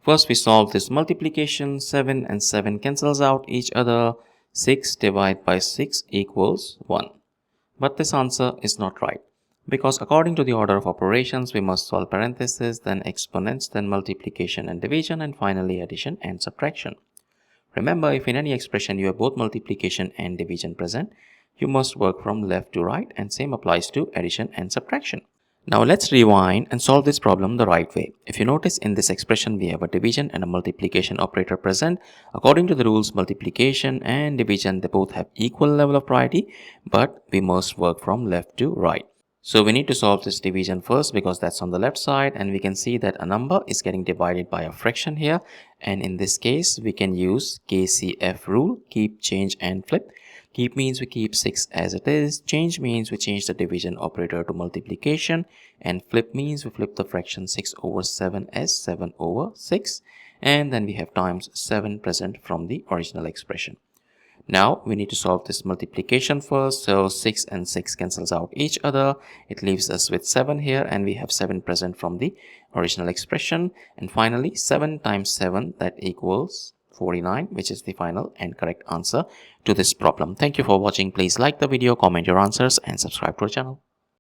First we solve this multiplication. 7 and 7 cancels out each other. 6 divided by 6 equals 1. But this answer is not right, because according to the order of operations we must solve parentheses, then exponents, then multiplication and division, and finally addition and subtraction. Remember, if in any expression you have both multiplication and division present, you must work from left to right, and same applies to addition and subtraction. Now let's rewind and solve this problem the right way. If you notice, in this expression we have a division and a multiplication operator present. According to the rules, multiplication and division, they both have equal level of priority, but we must work from left to right. So we need to solve this division first, because that's on the left side, and we can see that a number is getting divided by a fraction here, and in this case we can use KCF rule, keep, change and flip. Keep means we keep 6 as it is, change means we change the division operator to multiplication, and flip means we flip the fraction 6 over 7 as 7 over 6, and then we have times 7 present from the original expression. Now we need to solve this multiplication first. So 6 and 6 cancels out each other. It leaves us with 7 here, and we have 7 present from the original expression. And finally 7 times 7, that equals 49, which is the final and correct answer to this problem. Thank you for watching. Please like the video, comment your answers and subscribe to our channel.